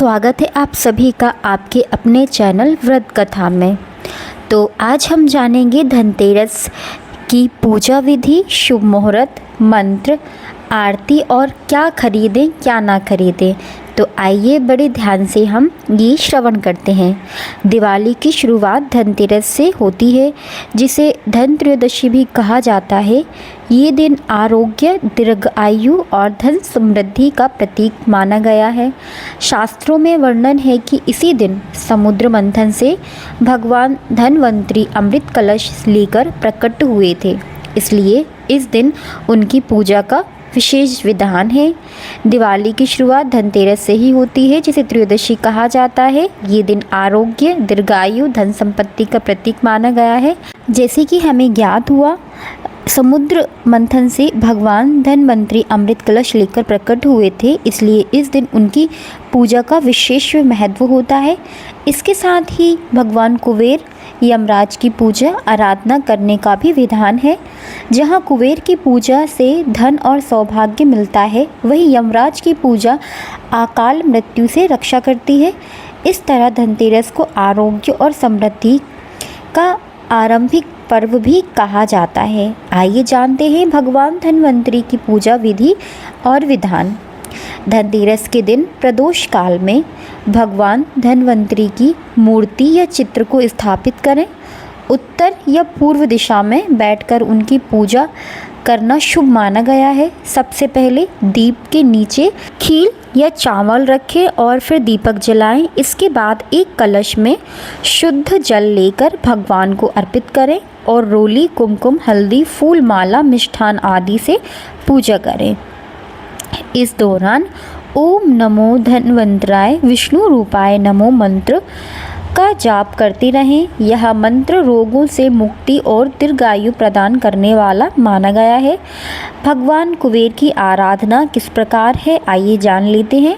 स्वागत है आप सभी का आपके अपने चैनल व्रत कथा में। तो आज हम जानेंगे धनतेरस की पूजा विधि, शुभ मुहूर्त, मंत्र, आरती और क्या खरीदें क्या ना खरीदें। तो आइए बड़े ध्यान से हम ये श्रवण करते हैं। दिवाली की शुरुआत धनतेरस से होती है, जिसे धन त्रयोदशी भी कहा जाता है। ये दिन आरोग्य, दीर्घायु और धन समृद्धि का प्रतीक माना गया है। शास्त्रों में वर्णन है कि इसी दिन समुद्र मंथन से भगवान धन्वंतरी अमृत कलश लेकर प्रकट हुए थे, इसलिए इस दिन उनकी पूजा का विशेष विधान है। दिवाली की शुरुआत धनतेरस से ही होती है, जिसे त्रयोदशी कहा जाता है। ये दिन आरोग्य, दीर्घायु, धन संपत्ति का प्रतीक माना गया है। जैसे कि हमें ज्ञात हुआ, समुद्र मंथन से भगवान धन्वंतरी अमृत कलश लेकर प्रकट हुए थे, इसलिए इस दिन उनकी पूजा का विशेष महत्व होता है। इसके साथ ही भगवान कुबेर यमराज की पूजा आराधना करने का भी विधान है। जहाँ कुबेर की पूजा से धन और सौभाग्य मिलता है, वहीं यमराज की पूजा अकाल मृत्यु से रक्षा करती है। इस तरह धनतेरस को आरोग्य और समृद्धि का आरंभिक पर्व भी कहा जाता है। आइए जानते हैं भगवान धन्वंतरी की पूजा विधि और विधान। धनतेरस के दिन प्रदोष काल में भगवान धन्वंतरी की मूर्ति या चित्र को स्थापित करें। उत्तर या पूर्व दिशा में बैठकर उनकी पूजा करना शुभ माना गया है। सबसे पहले दीप के नीचे खील या चावल रखें और फिर दीपक जलाएं। इसके बाद एक कलश में शुद्ध जल लेकर भगवान को अर्पित करें और रोली, कुमकुम, हल्दी, फूल माला, मिष्ठान आदि से पूजा करें। इस दौरान ओम नमो धन्वंतराय विष्णु रूपाय नमो मंत्र का जाप करते रहें। यह मंत्र रोगों से मुक्ति और दीर्घायु प्रदान करने वाला माना गया है। भगवान कुबेर की आराधना किस प्रकार है, आइए जान लेते हैं।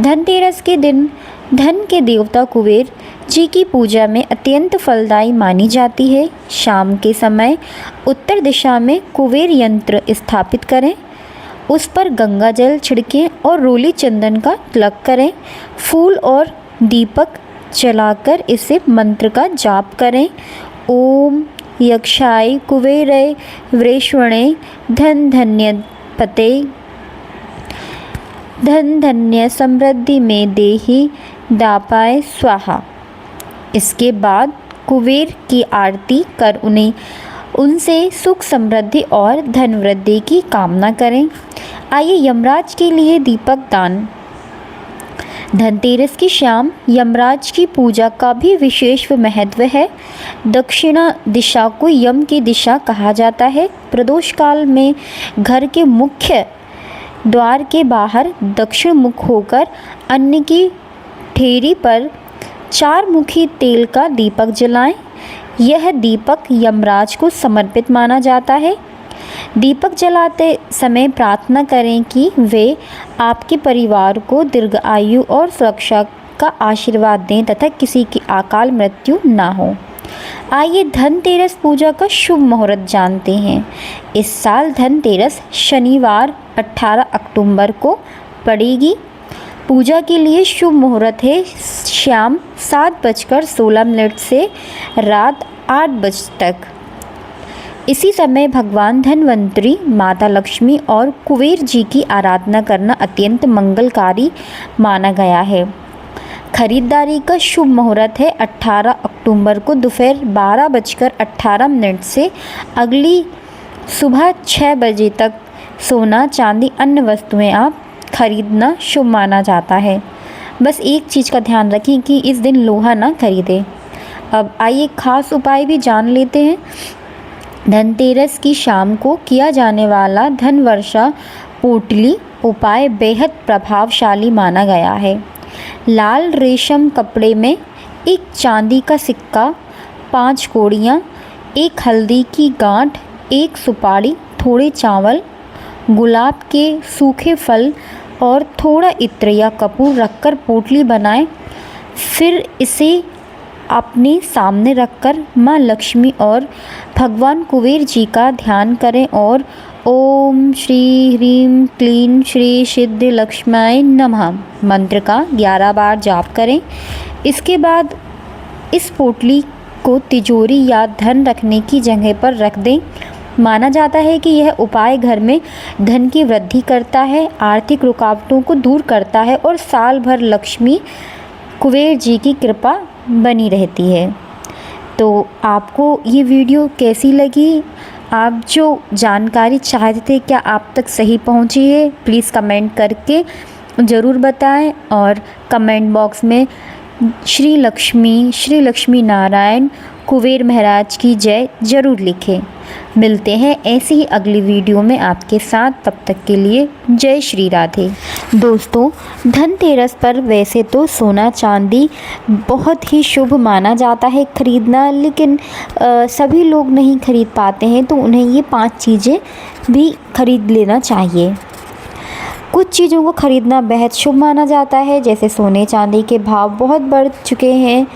धनतेरस के दिन धन के देवता कुबेर जी की पूजा में अत्यंत फलदायी मानी जाती है। शाम के समय उत्तर दिशा में कुबेर यंत्र स्थापित करें, उस पर गंगा जल छिड़कें और रोली चंदन का तिलक करें। फूल और दीपक जलाकर इसे मंत्र का जाप करें। ओम यक्षाय कुबेरय वृषणे धन धन्य पते धन धन्य समृद्धि में देहि दापाय स्वाहा। इसके बाद कुबेर की आरती कर उनसे सुख, समृद्धि और धन वृद्धि की कामना करें। आइए यमराज के लिए दीपक दान। धनतेरस की शाम यमराज की पूजा का भी विशेष महत्व है। दक्षिणा दिशा को यम की दिशा कहा जाता है। प्रदोष काल में घर के मुख्य द्वार के बाहर दक्षिण मुख होकर अन्न की ठेरी पर 4 मुखी तेल का दीपक जलाएं। यह दीपक यमराज को समर्पित माना जाता है। दीपक जलाते समय प्रार्थना करें कि वे आपके परिवार को दीर्घायु और सुरक्षा का आशीर्वाद दें तथा किसी की अकाल मृत्यु ना हो। आइए धनतेरस पूजा का शुभ मुहूर्त जानते हैं। इस साल धनतेरस शनिवार 18 अक्टूबर को पड़ेगी। पूजा के लिए शुभ मुहूर्त है शाम 7:16 से रात 8 बजे तक। इसी समय भगवान धन्वंतरी, माता लक्ष्मी और कुबेर जी की आराधना करना अत्यंत मंगलकारी माना गया है। खरीदारी का शुभ मुहूर्त है 18 अक्टूबर को दोपहर 12:18 से अगली सुबह 6 बजे तक। सोना, चांदी, अन्य वस्तुएं आप खरीदना शुभ माना जाता है। बस एक चीज़ का ध्यान रखें कि इस दिन लोहा ना खरीदें। अब आइए खास उपाय भी जान लेते हैं। धनतेरस की शाम को किया जाने वाला धन वर्षा पोटली उपाय बेहद प्रभावशाली माना गया है। लाल रेशम कपड़े में एक चांदी का सिक्का, 5 कौड़ियाँ, 1 हल्दी की गांठ, 1 सुपारी, थोड़े चावल, गुलाब के सूखे फल और थोड़ा इत्र या कपूर रखकर पोटली बनाएं। फिर इसे अपने सामने रखकर माँ लक्ष्मी और भगवान कुबेर जी का ध्यान करें और ओम श्री ह्रीं क्लीं श्री सिद्ध लक्ष्म्याय नमः मंत्र का 11 बार जाप करें। इसके बाद इस पोटली को तिजोरी या धन रखने की जगह पर रख दें। माना जाता है कि यह उपाय घर में धन की वृद्धि करता है, आर्थिक रुकावटों को दूर करता है और साल भर लक्ष्मी कुबेर जी की कृपा बनी रहती है। तो आपको ये वीडियो कैसी लगी? आप जो जानकारी चाहते थे क्या आप तक सही पहुंची है? प्लीज़ कमेंट करके ज़रूर बताएं और कमेंट बॉक्स में श्री लक्ष्मी नारायण कुबेर महाराज की जय ज़रूर लिखें। मिलते हैं ऐसी ही अगली वीडियो में आपके साथ, तब तक के लिए जय श्री राधे। दोस्तों, धनतेरस पर वैसे तो सोना चांदी बहुत ही शुभ माना जाता है खरीदना, लेकिन सभी लोग नहीं खरीद पाते हैं, तो उन्हें ये 5 चीज़ें भी खरीद लेना चाहिए। कुछ चीज़ों को खरीदना बेहद शुभ माना जाता है, जैसे सोने चांदी के भाव बहुत बढ़ चुके हैं।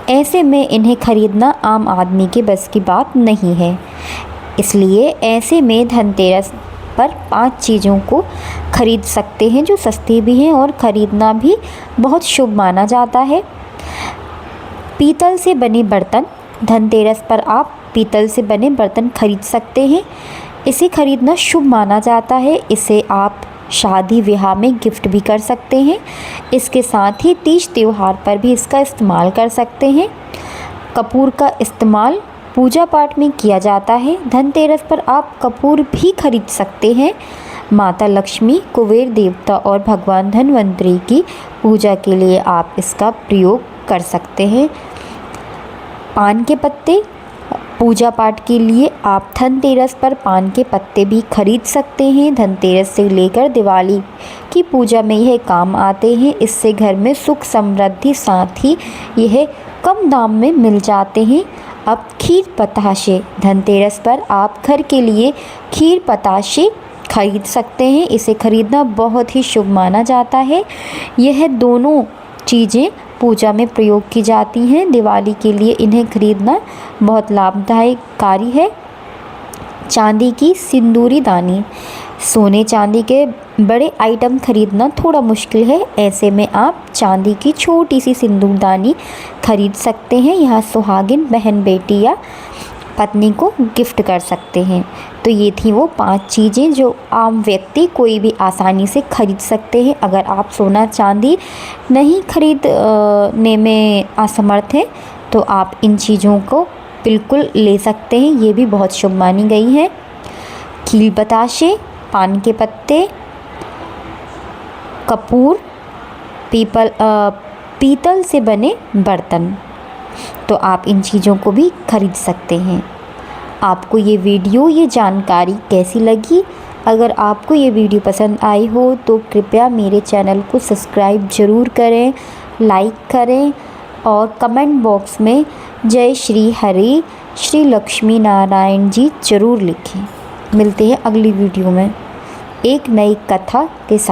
ऐसे में इन्हें खरीदना आम आदमी के बस की बात नहीं है। इसलिए ऐसे में धनतेरस पर 5 चीज़ों को खरीद सकते हैं जो सस्ती भी हैं और ख़रीदना भी बहुत शुभ माना जाता है। पीतल से बने बर्तन, धनतेरस पर आप पीतल से बने बर्तन खरीद सकते हैं। इसे खरीदना शुभ माना जाता है। इसे आप शादी विवाह में गिफ्ट भी कर सकते हैं। इसके साथ ही तीज त्यौहार पर भी इसका इस्तेमाल कर सकते हैं। कपूर का इस्तेमाल पूजा पाठ में किया जाता है। धनतेरस पर आप कपूर भी खरीद सकते हैं। माता लक्ष्मी, कुबेर देवता और भगवान धन्वंतरी की पूजा के लिए आप इसका प्रयोग कर सकते हैं। पान के पत्ते, पूजा पाठ के लिए आप धनतेरस पर पान के पत्ते भी खरीद सकते हैं। धनतेरस से लेकर दिवाली की पूजा में यह काम आते हैं। इससे घर में सुख समृद्धि, साथ ही यह कम दाम में मिल जाते हैं। अब खीर पताशे, धनतेरस पर आप घर के लिए खीर पताशे खरीद सकते हैं। इसे खरीदना बहुत ही शुभ माना जाता है। यह दोनों चीज़ें पूजा में प्रयोग की जाती हैं। दिवाली के लिए इन्हें खरीदना बहुत लाभदायकारी है। चांदी की सिंदूरी दानी, सोने चांदी के बड़े आइटम खरीदना थोड़ा मुश्किल है। ऐसे में आप चांदी की छोटी सी सिंदूरदानी खरीद सकते हैं। यह सुहागिन बहन, बेटी या पत्नी को गिफ्ट कर सकते हैं। तो ये थी वो 5 चीज़ें जो आम व्यक्ति कोई भी आसानी से खरीद सकते हैं। अगर आप सोना चांदी नहीं खरीदने में असमर्थ हैं तो आप इन चीज़ों को बिल्कुल ले सकते हैं। ये भी बहुत शुभ मानी गई हैं। खीर बताशे, पान के पत्ते, कपूर, पीतल से बने बर्तन, तो आप इन चीज़ों को भी खरीद सकते हैं। आपको ये वीडियो, ये जानकारी कैसी लगी? अगर आपको ये वीडियो पसंद आई हो तो कृपया मेरे चैनल को सब्सक्राइब ज़रूर करें, लाइक करें और कमेंट बॉक्स में जय श्री हरि श्री लक्ष्मी नारायण जी ज़रूर लिखें। मिलते हैं अगली वीडियो में एक नई कथा के साथ।